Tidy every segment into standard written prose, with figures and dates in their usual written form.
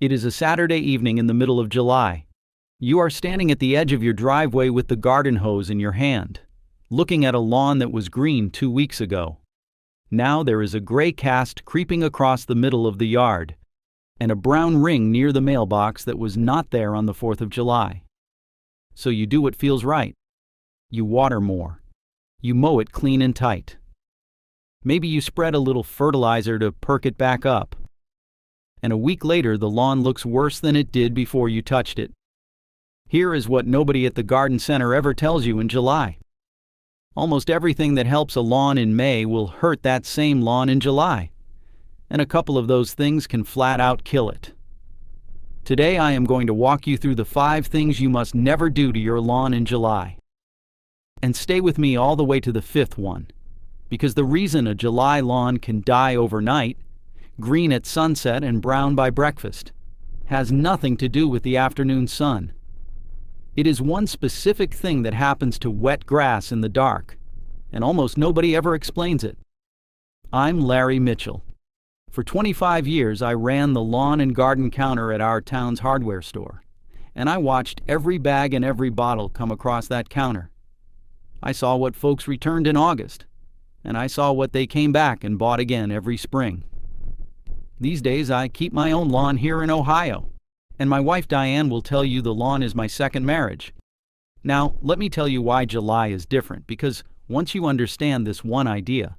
It is a Saturday evening in the middle of July. You are standing at the edge of your driveway with the garden hose in your hand, looking at a lawn that was green 2 weeks ago. Now there is a gray cast creeping across the middle of the yard, and a brown ring near the mailbox that was not there on the 4th of July. So you do what feels right. You water more. You mow it clean and tight. Maybe you spread a little fertilizer to perk it back up. And a week later, the lawn looks worse than it did before you touched it. Here is what nobody at the garden center ever tells you in July. Almost everything that helps a lawn in May will hurt that same lawn in July. And a couple of those things can flat out kill it. Today I am going to walk you through the 5 things you must never do to your lawn in July. And stay with me all the way to the 5th one, because the reason a July lawn can die overnight, green at sunset and brown by breakfast, has nothing to do with the afternoon sun. It is one specific thing that happens to wet grass in the dark, and almost nobody ever explains it. I'm Larry Mitchell. For 25 years I ran the lawn and garden counter at our town's hardware store, and I watched every bag and every bottle come across that counter. I saw what folks returned in August, and I saw what they came back and bought again every spring. These days I keep my own lawn here in Ohio, and my wife Diane will tell you the lawn is my second marriage. Now, let me tell you why July is different, because once you understand this one idea,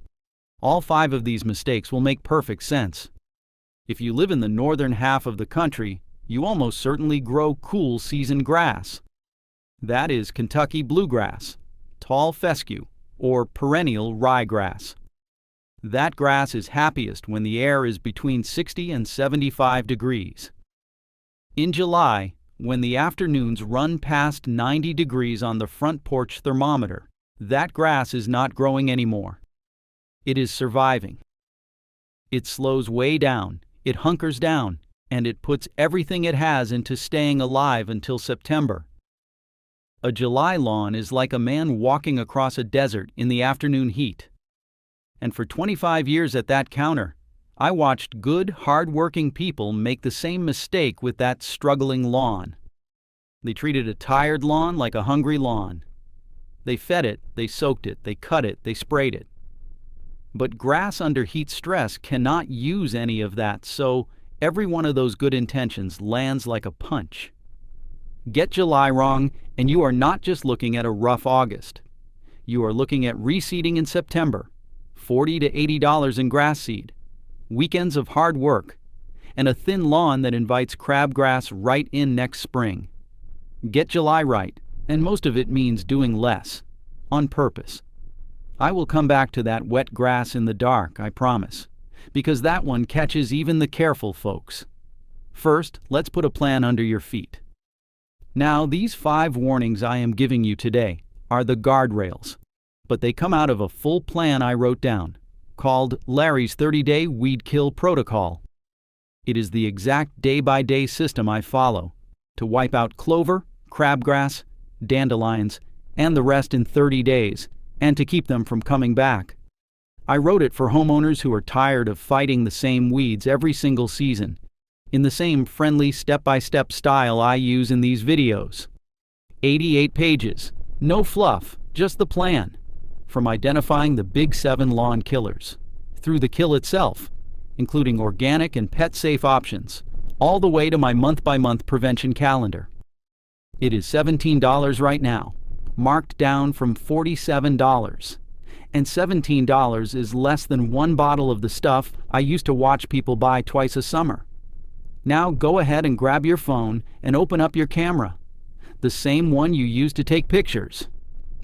all 5 of these mistakes will make perfect sense. If you live in the northern half of the country, you almost certainly grow cool season grass. That is Kentucky bluegrass, tall fescue, or perennial ryegrass. That grass is happiest when the air is between 60 and 75 degrees. In July, when the afternoons run past 90 degrees on the front porch thermometer, that grass is not growing anymore. It is surviving. It slows way down, it hunkers down, and it puts everything it has into staying alive until September. A July lawn is like a man walking across a desert in the afternoon heat. And for 25 years at that counter, I watched good, hard-working people make the same mistake with that struggling lawn. They treated a tired lawn like a hungry lawn. They fed it, they soaked it, they cut it, they sprayed it. But grass under heat stress cannot use any of that, so every one of those good intentions lands like a punch. Get July wrong, and you are not just looking at a rough August. You are looking at reseeding in September, $40 to $80 in grass seed, weekends of hard work, and a thin lawn that invites crabgrass right in next spring. Get July right, and most of it means doing less, on purpose. I will come back to that wet grass in the dark, I promise, because that one catches even the careful folks. First, let's put a plan under your feet. Now, these 5 warnings I am giving you today are the guardrails, but they come out of a full plan I wrote down, called Larry's 30-Day Weed Kill Protocol. It is the exact day-by-day system I follow to wipe out clover, crabgrass, dandelions, and the rest in 30 days, and to keep them from coming back. I wrote it for homeowners who are tired of fighting the same weeds every single season, in the same friendly step-by-step style I use in these videos. 88 pages, no fluff, just the plan. From identifying the big 7 lawn killers, through the kill itself, including organic and pet-safe options, all the way to my month-by-month prevention calendar. It is $17 right now, marked down from $47, and $17 is less than 1 bottle of the stuff I used to watch people buy twice a summer. Now go ahead and grab your phone and open up your camera, the same one you used to take pictures.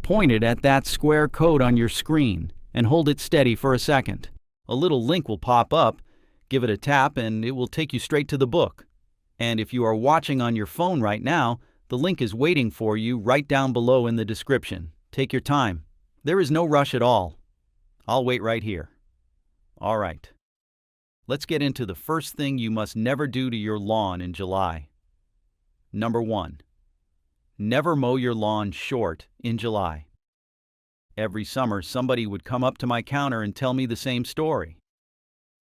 Point it at that square code on your screen and hold it steady for a second. A little link will pop up, give it a tap, and it will take you straight to the book. And if you are watching on your phone right now, the link is waiting for you right down below in the description. Take your time. There is no rush at all. I'll wait right here. All right. Let's get into the first thing you must never do to your lawn in July. Number 1. Never mow your lawn short in July. Every summer, somebody would come up to my counter and tell me the same story.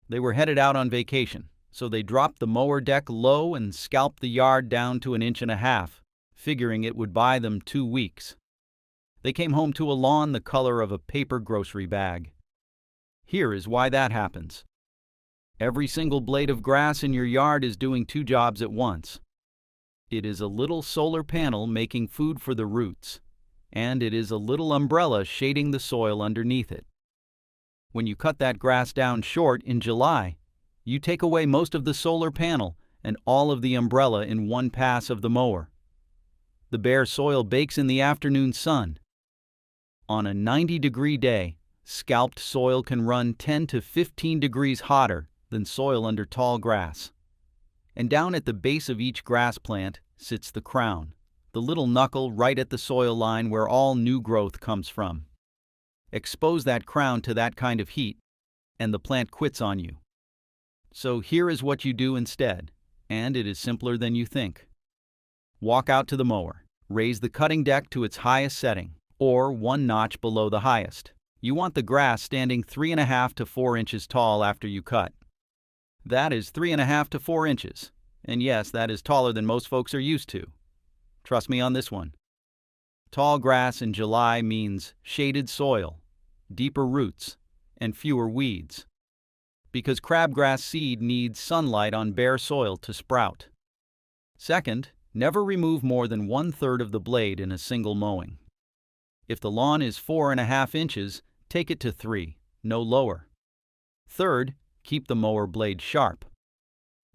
They were headed out on vacation, So they dropped the mower deck low and scalped the yard down to 1.5 inches, figuring it would buy them 2 weeks. They came home to a lawn the color of a paper grocery bag. Here is why that happens. Every single blade of grass in your yard is doing 2 jobs at once. It is a little solar panel making food for the roots, and it is a little umbrella shading the soil underneath it. When you cut that grass down short in July, you take away most of the solar panel and all of the umbrella in one pass of the mower. The bare soil bakes in the afternoon sun. On a 90-degree day, scalped soil can run 10 to 15 degrees hotter than soil under tall grass. And down at the base of each grass plant sits the crown, the little knuckle right at the soil line where all new growth comes from. Expose that crown to that kind of heat, and the plant quits on you. So here is what you do instead, and it is simpler than you think. Walk out to the mower, raise the cutting deck to its highest setting, or 1 notch below the highest. You want the grass standing 3.5 to 4 inches tall after you cut. That is 3.5 to 4 inches, and yes, that is taller than most folks are used to. Trust me on this one. Tall grass in July means shaded soil, deeper roots, and fewer weeds. Because crabgrass seed needs sunlight on bare soil to sprout. Second, never remove more than 1/3 of the blade in a single mowing. If the lawn is 4.5 inches, take it to 3, no lower. Third, keep the mower blade sharp.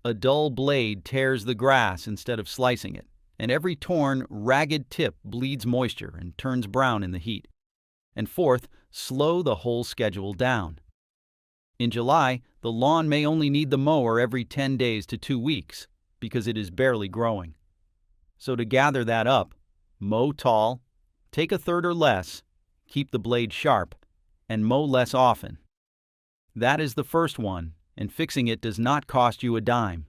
A dull blade tears the grass instead of slicing it, and every torn, ragged tip bleeds moisture and turns brown in the heat. And fourth, slow the whole schedule down. In July, the lawn may only need the mower every 10 days to 2 weeks because it is barely growing. So to gather that up, mow tall, take 1/3 or less, keep the blade sharp, and mow less often. That is the first one, and fixing it does not cost you a dime.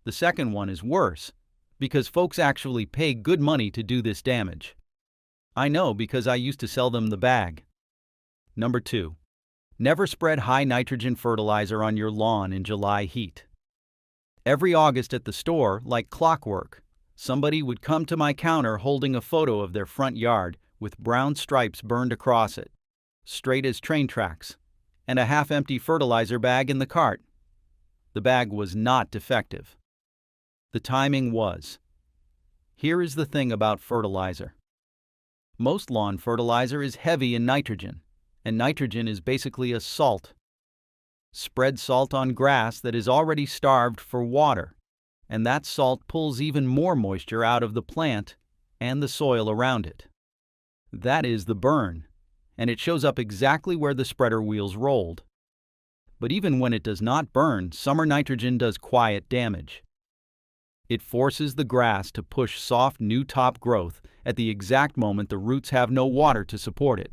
The second one is worse, because folks actually pay good money to do this damage. I know because I used to sell them the bag. Number 2. Never spread high nitrogen fertilizer on your lawn in July heat. Every August at the store, like clockwork, somebody would come to my counter holding a photo of their front yard with brown stripes burned across it, straight as train tracks, and a half-empty fertilizer bag in the cart. The bag was not defective. The timing was. Here is the thing about fertilizer. Most lawn fertilizer is heavy in nitrogen, and nitrogen is basically a salt. Spread salt on grass that is already starved for water, and that salt pulls even more moisture out of the plant and the soil around it. That is the burn, and it shows up exactly where the spreader wheels rolled. But even when it does not burn, summer nitrogen does quiet damage. It forces the grass to push soft new top growth at the exact moment the roots have no water to support it.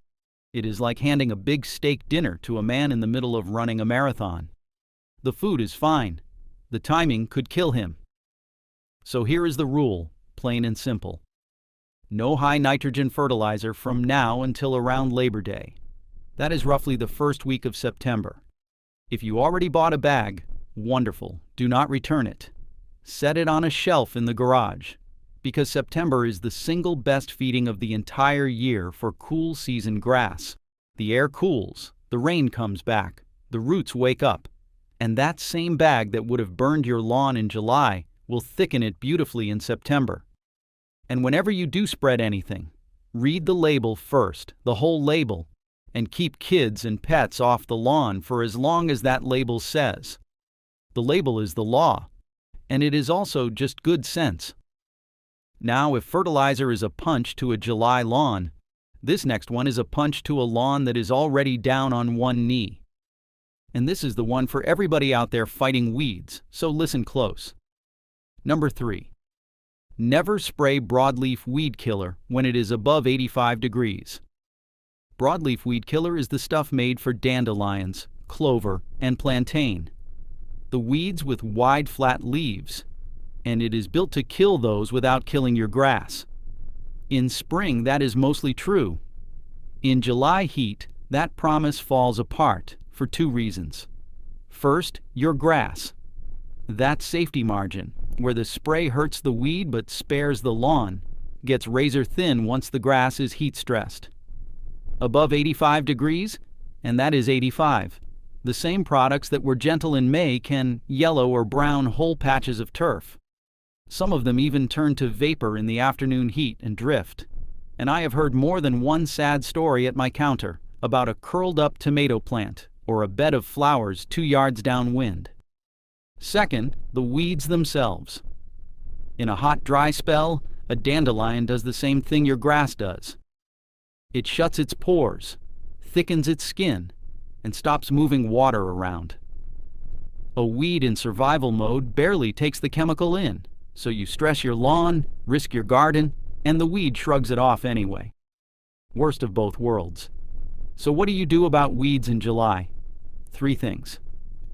It is like handing a big steak dinner to a man in the middle of running a marathon. The food is fine. The timing could kill him. So here is the rule, plain and simple. No high nitrogen fertilizer from now until around Labor Day. That is roughly the first week of September. If you already bought a bag, wonderful, do not return it. Set it on a shelf in the garage, because September is the single best feeding of the entire year for cool season grass. The air cools, the rain comes back, the roots wake up, and that same bag that would have burned your lawn in July will thicken it beautifully in September. And whenever you do spread anything, read the label first, the whole label, and keep kids and pets off the lawn for as long as that label says. The label is the law, and it is also just good sense. Now, if fertilizer is a punch to a July lawn, this next one is a punch to a lawn that is already down on one knee. And this is the one for everybody out there fighting weeds, so listen close. Number 3. Never spray broadleaf weed killer when it is above 85 degrees. Broadleaf weed killer is the stuff made for dandelions, clover, and plantain. The weeds with wide flat leaves, and it is built to kill those without killing your grass. In spring, that is mostly true. In July heat, that promise falls apart for 2 reasons. First, your grass. That safety margin, where the spray hurts the weed but spares the lawn, gets razor thin once the grass is heat stressed. Above 85 degrees, and that is 85, the same products that were gentle in May can yellow or brown whole patches of turf. Some of them even turn to vapor in the afternoon heat and drift. And I have heard more than one sad story at my counter about a curled-up tomato plant or a bed of flowers 2 yards downwind. Second, the weeds themselves. In a hot, dry spell, a dandelion does the same thing your grass does. It shuts its pores, thickens its skin, and stops moving water around. A weed in survival mode barely takes the chemical in, so you stress your lawn, risk your garden, and the weed shrugs it off anyway. Worst of both worlds. So what do you do about weeds in July? 3 things.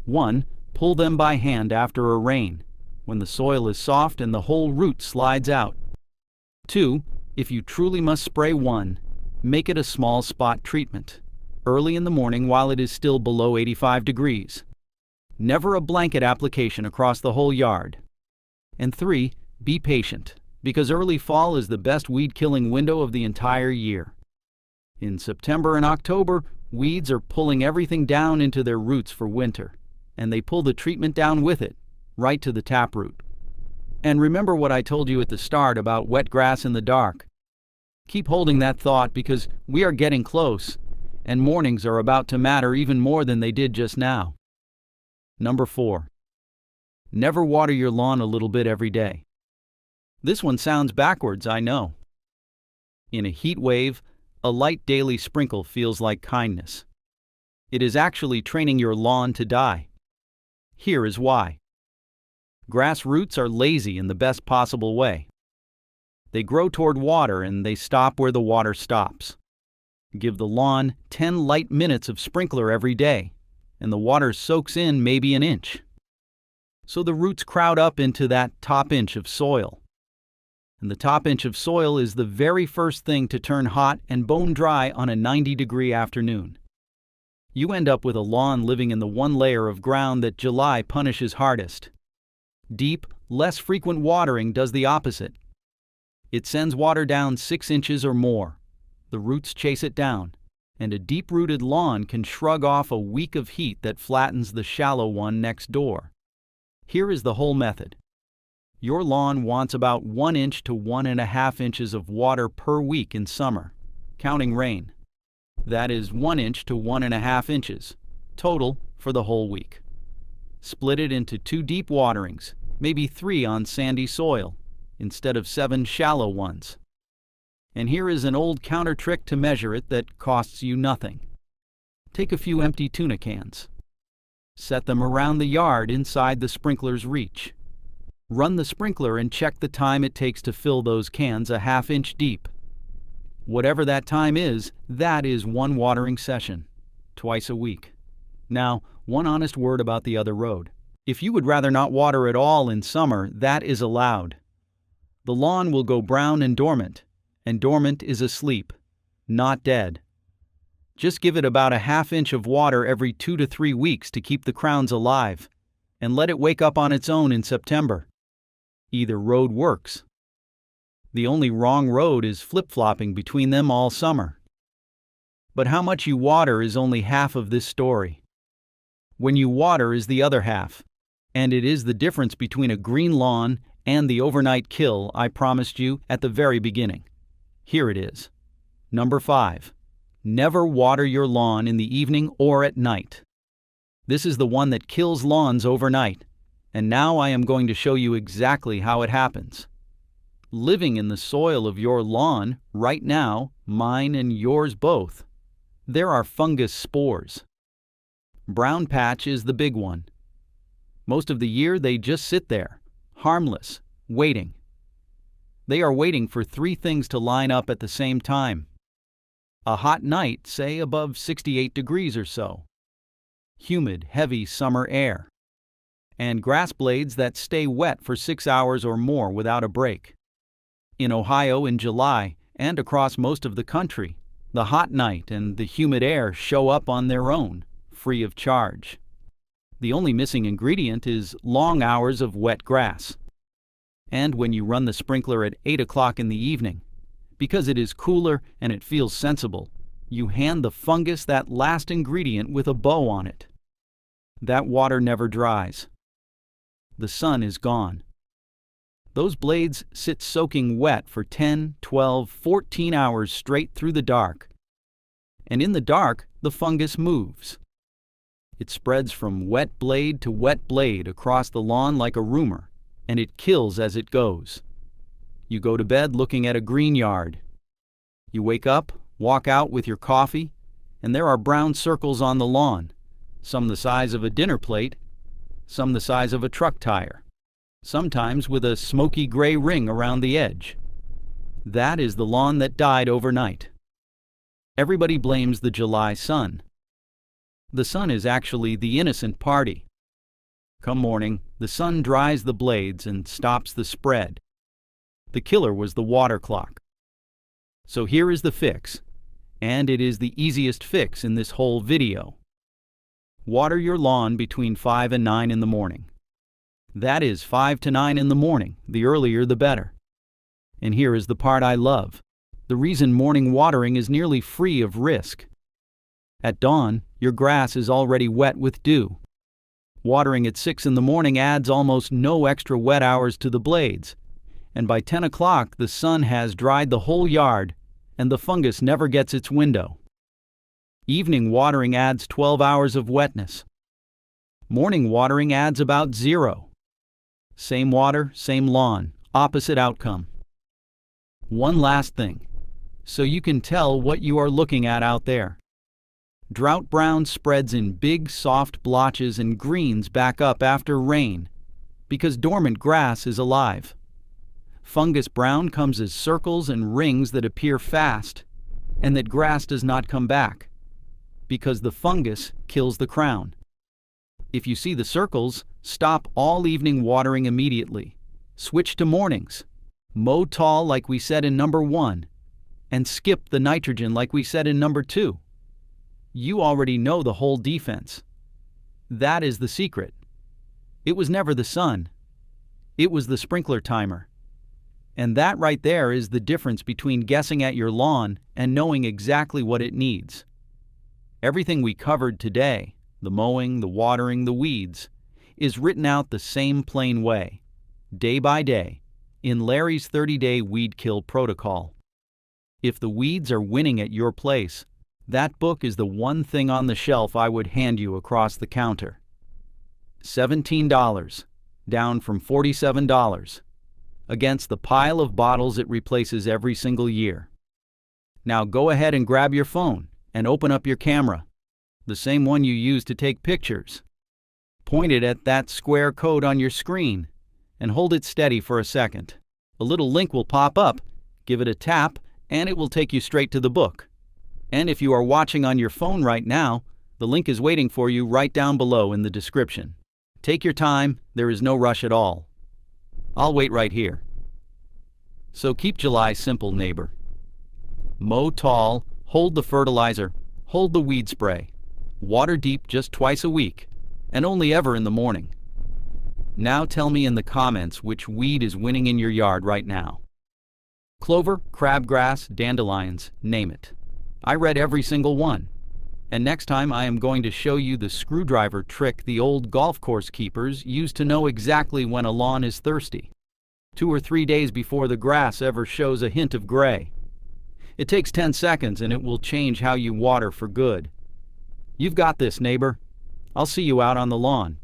1. Pull them by hand after a rain, when the soil is soft and the whole root slides out. 2. If you truly must spray one, make it a small spot treatment, early in the morning while it is still below 85 degrees. Never a blanket application across the whole yard. And 3. Be patient, because early fall is the best weed-killing window of the entire year. In September and October, weeds are pulling everything down into their roots for winter, and they pull the treatment down with it, right to the taproot. And remember what I told you at the start about wet grass in the dark. Keep holding that thought because we are getting close, and mornings are about to matter even more than they did just now. Number 4. Never water your lawn a little bit every day. This one sounds backwards, I know. In a heat wave, a light daily sprinkle feels like kindness. It is actually training your lawn to die. Here is why. Grass roots are lazy in the best possible way. They grow toward water and they stop where the water stops. Give the lawn 10 light minutes of sprinkler every day, and the water soaks in maybe an inch. So the roots crowd up into that top inch of soil. And the top inch of soil is the very first thing to turn hot and bone dry on a 90-degree afternoon. You end up with a lawn living in the one layer of ground that July punishes hardest. Deep, less frequent watering does the opposite. It sends water down 6 inches or more. The roots chase it down, and a deep-rooted lawn can shrug off a week of heat that flattens the shallow one next door. Here is the whole method. Your lawn wants about 1 inch to 1.5 inches of water per week in summer, counting rain. That is 1 inch to 1.5 inches, total for the whole week. Split it into 2 deep waterings, maybe 3 on sandy soil, instead of 7 shallow ones. And here is an old counter trick to measure it that costs you nothing. Take a few empty tuna cans. Set them around the yard inside the sprinkler's reach. Run the sprinkler and check the time it takes to fill those cans a ½ inch deep. Whatever that time is, that is 1 watering session, twice a week. Now, one honest word about the other road. If you would rather not water at all in summer, that is allowed. The lawn will go brown and dormant is asleep, not dead. Just give it about a ½ inch of water every 2 to 3 weeks to keep the crowns alive, and let it wake up on its own in September. Either road works. The only wrong road is flip-flopping between them all summer. But how much you water is only half of this story. When you water is the other half, and it is the difference between a green lawn and the overnight kill I promised you at the very beginning. Here it is. Number 5. Never water your lawn in the evening or at night. This is the one that kills lawns overnight, and now I am going to show you exactly how it happens. Living in the soil of your lawn right now, mine and yours both, there are fungus spores. Brown patch is the big one. Most of the year they just sit there, harmless, waiting. They are waiting for 3 things to line up at the same time. A hot night, say above 68 degrees or so. Humid, heavy summer air. And grass blades that stay wet for 6 hours or more without a break. In Ohio in July, and across most of the country, the hot night and the humid air show up on their own, free of charge. The only missing ingredient is long hours of wet grass. And when you run the sprinkler at 8 o'clock in the evening, because it is cooler and it feels sensible, you hand the fungus that last ingredient with a bow on it. That water never dries. The sun is gone. Those blades sit soaking wet for 10, 12, 14 hours straight through the dark. And in the dark, the fungus moves. It spreads from wet blade to wet blade across the lawn like a rumor, and it kills as it goes. You go to bed looking at a green yard. You wake up, walk out with your coffee, and there are brown circles on the lawn, some the size of a dinner plate, some the size of a truck tire, sometimes with a smoky gray ring around the edge. That is the lawn that died overnight. Everybody blames the July sun. The sun is actually the innocent party. Come morning, the sun dries the blades and stops the spread. The killer was the water clock. So here is the fix, and it is the easiest fix in this whole video. Water your lawn between 5 and 9 in the morning. That is 5 to 9 in the morning, the earlier the better. And here is the part I love. The reason morning watering is nearly free of risk. At dawn, your grass is already wet with dew. Watering at 6 in the morning adds almost no extra wet hours to the blades, and by 10 o'clock the sun has dried the whole yard and the fungus never gets its window. Evening watering adds 12 hours of wetness. Morning watering adds about 0. Same water, same lawn, opposite outcome. One last thing, so you can tell what you are looking at out there. Drought brown spreads in big, soft blotches and greens back up after rain, because dormant grass is alive. Fungus brown comes as circles and rings that appear fast, and that grass does not come back, because the fungus kills the crown. If you see the circles, stop all evening watering immediately. Switch to mornings. Mow tall like we said in number 1, and skip the nitrogen like we said in number 2. You already know the whole defense. That is the secret. It was never the sun. It was the sprinkler timer. And that right there is the difference between guessing at your lawn and knowing exactly what it needs. Everything we covered today, the mowing, the watering, the weeds, is written out the same plain way, day by day, in Larry's 30-day weed kill protocol. If the weeds are winning at your place, that book is the one thing on the shelf I would hand you across the counter. $17, down from $47, against the pile of bottles it replaces every single year. Now go ahead and grab your phone and open up your camera, the same one you use to take pictures. Point it at that square code on your screen and hold it steady for a second. A little link will pop up, give it a tap, and it will take you straight to the book. And if you are watching on your phone right now, the link is waiting for you right down below in the description. Take your time, there is no rush at all. I'll wait right here. So keep July simple, neighbor. Mow tall, hold the fertilizer, hold the weed spray. Water deep just twice a week, and only ever in the morning. Now tell me in the comments which weed is winning in your yard right now. Clover, crabgrass, dandelions, name it. I read every single one. And next time I am going to show you the screwdriver trick the old golf course keepers used to know exactly when a lawn is thirsty. 2 or 3 days before the grass ever shows a hint of gray. It takes 10 seconds and it will change how you water for good. You've got this, neighbor. I'll see you out on the lawn.